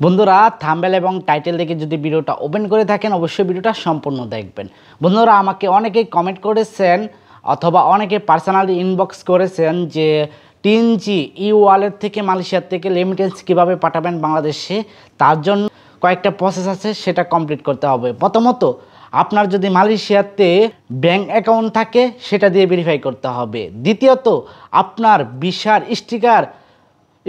বন্ধুরা থাম্বনেল এবং টাইটেল দেখে যদি ভিডিওটা ওপেন করে থাকেন অবশ্যই ভিডিওটা সম্পূর্ণ দেখবেন। বন্ধুরা আমাকে অনেকেই কমেন্ট করেছেন অথবা অনেকে পার্সোনালি ইনবক্স করেছেন যে টিএনজি ই ওয়ালেট থেকে মালয়েশিয়ার থেকে রেমিটেন্স কীভাবে পাঠাবেন বাংলাদেশে, তার জন্য কয়েকটা প্রসেস আছে, সেটা কমপ্লিট করতে হবে। প্রথমত আপনার যদি মালয়েশিয়াতে ব্যাঙ্ক অ্যাকাউন্ট থাকে সেটা দিয়ে ভেরিফাই করতে হবে। দ্বিতীয়ত আপনার ভিসার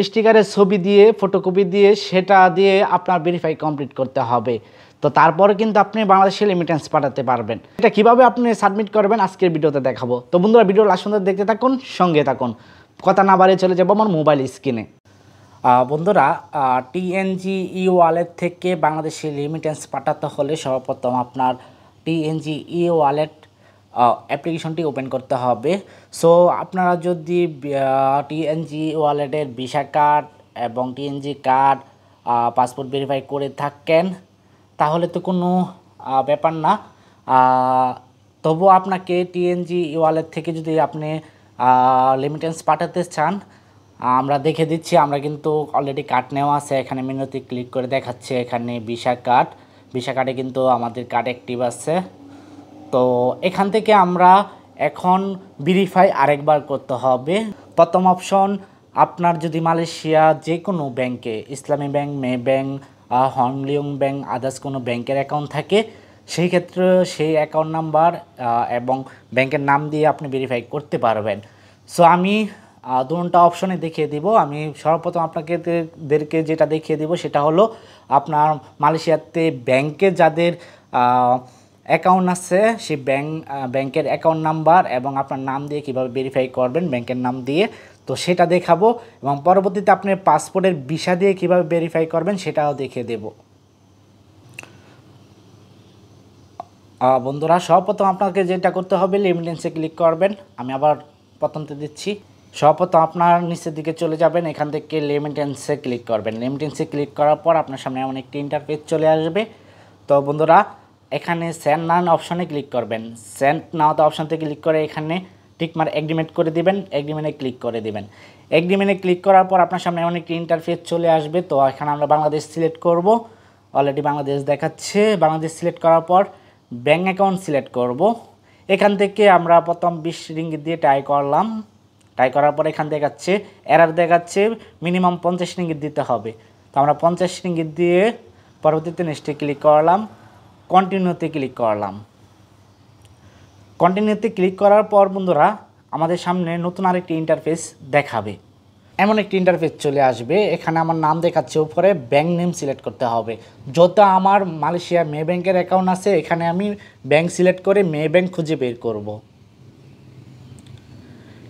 স্টিকারের ছবি দিয়ে ফটোকপি দিয়ে সেটা দিয়ে আপনার ভেরিফাই কমপ্লিট করতে হবে। তো তারপরে কিন্তু আপনি বাংলাদেশে রেমিটেন্স পাঠাতে পারবেন। এটা কিভাবে আপনি সাবমিট করবেন আজকের ভিডিওতে দেখাবো। তো বন্ধুরা ভিডিও লাস্ট পর্যন্ত দেখতে থাকুন, সঙ্গে থাকুন। কথা না বাড়িয়ে চলে যাবো আমার মোবাইল স্ক্রিনে। বন্ধুরা টিএনজি ই ওয়ালেট থেকে বাংলাদেশে রেমিটেন্স পাঠাতে হলে সর্বপ্রথম আপনার টিএনজি ই ওয়ালেট অ্যাপ্লিকেশনটি ওপেন করতে হবে। সো আপনারা যদি টিএনজি ওয়ালেটের ভিসা কার্ড এবং টিএনজি কার্ড পাসপোর্ট ভেরিফাই করে থাকেন তাহলে তো কোনো ব্যাপার না। তবু আপনাকে টিএনজি ওয়ালেট থেকে যদি আপনি রেমিটেন্স পাঠাতে চান আমরা দেখে দিচ্ছি। আমরা কিন্তু অলরেডি কার্ড নেওয়া আছে, এখানে মেনুতে ক্লিক করে দেখাচ্ছে এখানে ভিসা কার্ডে কিন্তু আমাদের কার্ড অ্যাক্টিভ আছে। তো এখান থেকে আমরা এখন ভেরিফাই আরেকবার করতে হবে। প্রথম অপশন, আপনার যদি মালয়েশিয়া যে কোনো ব্যাংকে Islami bank, Maybank, Hong Leong bank, others কোনো ব্যাংকের অ্যাকাউন্ট থাকে সেই ক্ষেত্রে সেই অ্যাকাউন্ট নাম্বার এবং ব্যাংকের নাম দিয়ে আপনি ভেরিফাই করতে পারবেন। সো আমি দুটো অপশনে দেখিয়ে দিব। আমি সর্বপ্রথম আপনাদেরকে যেটা দেখিয়ে দিব সেটা হলো আপনার মালয়েশিয়াতে ব্যাংকে যাদের অ্যাকাউন্ট আছে সেই ব্যাংকের অ্যাকাউন্ট নাম্বার এবং আপনার নাম দিয়ে কীভাবে ভেরিফাই করবেন ব্যাংকের নাম দিয়ে, তো সেটা দেখাবো। এবং পরবর্তীতে আপনি পাসপোর্টের ভিসা দিয়ে কীভাবে ভেরিফাই করবেন সেটাও দেখিয়ে দেব। বন্ধুরা সর্বপ্রথম আপনাকে যেটা করতে হবে রেমিটেন্সে ক্লিক করবেন। আমি আবার প্রথমতে দিচ্ছি। সর্বপ্রথম আপনার নিচের দিকে চলে যাবেন, এখান থেকে রেমিটেন্সে ক্লিক করবেন। রেমিটেন্সে ক্লিক করার পর আপনার সামনে এমন একটি ইন্টারফেস চলে আসবে। তো বন্ধুরা এখানে সেন্ড নাও অপশনে ক্লিক করবেন। সেন্ড নাও অপশন থেকে ক্লিক করে এখানে টিকমার্ক এগ্রিমেন্ট করে দিবেন, এগ্রিমেন্টে ক্লিক করে দিবেন। এগ্রিমেন্টে ক্লিক করার পর আপনার সামনে এমন একটি ইন্টারফেস চলে আসবে। তো এখানে আমরা বাংলাদেশ সিলেক্ট করব। অলরেডি বাংলাদেশ দেখাচ্ছে। বাংলাদেশ সিলেক্ট করার পর ব্যাঙ্ক অ্যাকাউন্ট সিলেক্ট করব। এখান থেকে আমরা প্রথম 20 রিঙ্গিত দিয়ে ট্রাই করলাম। ট্রাই করার পর এখান দেখাচ্ছে এরর দেখাচ্ছে মিনিমাম 50 রিঙ্গিত দিতে হবে। তো আমরা 50 রিঙ্গিত দিয়ে পরবর্তীতে নেক্সটে ক্লিক করলাম, কন্টিনিউতে ক্লিক করলাম। কন্টিনিউতে ক্লিক করার পর বন্ধুরা আমাদের সামনে নতুন আরেকটি ইন্টারফেস দেখাবে। এমন একটি ইন্টারফেস চলে আসবে। এখানে আমার নাম দেখাচ্ছে উপরে, ব্যাঙ্ক নেম সিলেক্ট করতে হবে। যত আমার মালয়েশিয়া মে ব্যাংকের অ্যাকাউন্ট আছে এখানে আমি ব্যাঙ্ক সিলেক্ট করে মে ব্যাংক খুঁজে বের করব।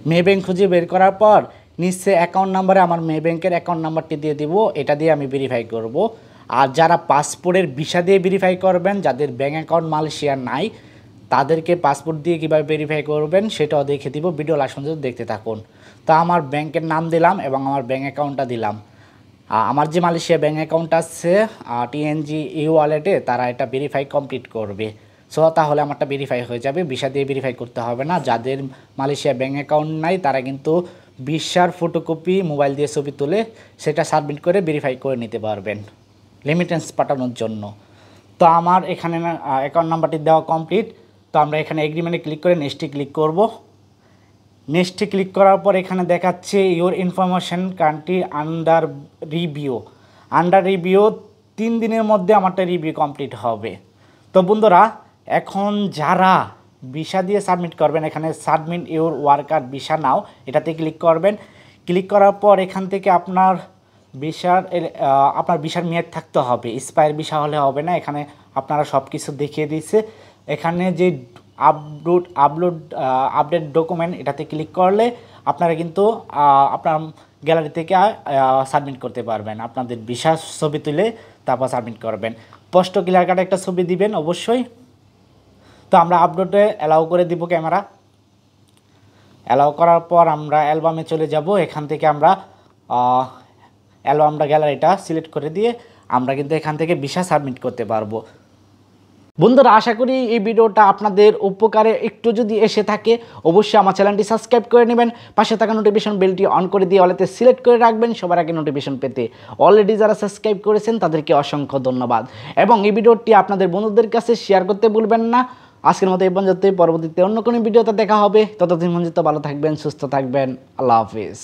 মে ব্যাংক খুঁজে বের করার পর নিচে অ্যাকাউন্ট নাম্বারে আমার মে ব্যাংকের অ্যাকাউন্ট নাম্বারটি দিয়ে দিব, এটা দিয়ে আমি ভেরিফাই করব। আর যারা পাসপোর্টের ভিসা দিয়ে ভেরিফাই করবেন, যাদের ব্যাঙ্ক অ্যাকাউন্ট মালয়েশিয়ার নাই তাদেরকে পাসপোর্ট দিয়ে কীভাবে ভেরিফাই করবেন সেটাও দেখে দিব। ভিডিও লাস্ট পর্যন্ত দেখতে থাকুন। তা আমার ব্যাংকের নাম দিলাম এবং আমার ব্যাঙ্ক অ্যাকাউন্টটা দিলাম। আমার যে মালয়েশিয়া ব্যাঙ্ক অ্যাকাউন্ট আছে টিএনজি ই ওয়ালেটে তারা এটা ভেরিফাই কমপ্লিট করবে। সো তাহলে আমারটা ভেরিফাই হয়ে যাবে, ভিসা দিয়ে ভেরিফাই করতে হবে না। যাদের মালয়েশিয়া ব্যাঙ্ক অ্যাকাউন্ট নাই তারা কিন্তু ভিসার ফটোকপি মোবাইল দিয়ে ছবি তুলে সেটা সাবমিট করে ভেরিফাই করে নিতে পারবেন রেমিটেন্স পাঠানোর জন্য। তো আমার এখানে অ্যাকাউন্ট নাম্বারটি দেওয়া কমপ্লিট। তো আমরা এখানে এগ্রিমেন্টে ক্লিক করে নেক্সটে ক্লিক করব। নেক্সটে ক্লিক করার পর এখানে দেখাচ্ছে your information country under review. 3 দিনের মধ্যে আমারটা রিভিউ কমপ্লিট হবে। তো বন্ধুরা এখন যারা ভিসা দিয়ে সাবমিট করবেন এখানে সাবমিট ইওর ওয়ার্কার ভিসা নাও এটাতে ক্লিক করবেন। ক্লিক করার পর এখান থেকে আপনার ভিসার মেয়াদ থাকতে হবে, এক্সপায়ার ভিসা হলে হবে না। এখানে আপনারা সব কিছু দেখিয়ে দিয়েছে। এখানে যে আপডেট ডকুমেন্ট এটাতে ক্লিক করলে আপনারা কিন্তু আপনার গ্যালারি থেকে সাবমিট করতে পারবেন। আপনাদের ভিসা ছবি তুলে তারপর সাবমিট করবেন। স্পষ্ট ক্লিয়ার কাটে একটা ছবি দিবেন অবশ্যই। তো আমরা আপলোডে অ্যালাউ করে দিব ক্যামেরা। অ্যালাউ করার পর আমরা অ্যালবামে চলে যাব। এখান থেকে আমরা গ্যালারিটা সিলেক্ট করে দিয়ে আমরা কিন্তু এখান থেকে ভিসা সাবমিট করতে পারবো। বন্ধুরা আশা করি এই ভিডিওটা আপনাদের উপকারে একটু যদি এসে থাকে অবশ্যই আমার চ্যানেলটি সাবস্ক্রাইব করে নেবেন, পাশে থাকা নোটিফিকেশন বেলটি অন করে দিয়ে অলেতে সিলেক্ট করে রাখবেন সবার আগে নোটিফিকেশন পেতে। অলরেডি যারা সাবস্ক্রাইব করেছেন তাদেরকে অসংখ্য ধন্যবাদ এবং এই ভিডিওটি আপনাদের বন্ধুদের কাছে শেয়ার করতে ভুলবেন না। আজকের মতো এই পর্যন্ত, পরবর্তীতে অন্য কোনো ভিডিওতে দেখা হবে। ততদিন পর্যন্ত ভালো থাকবেন, সুস্থ থাকবেন। আল্লাহ হাফিজ।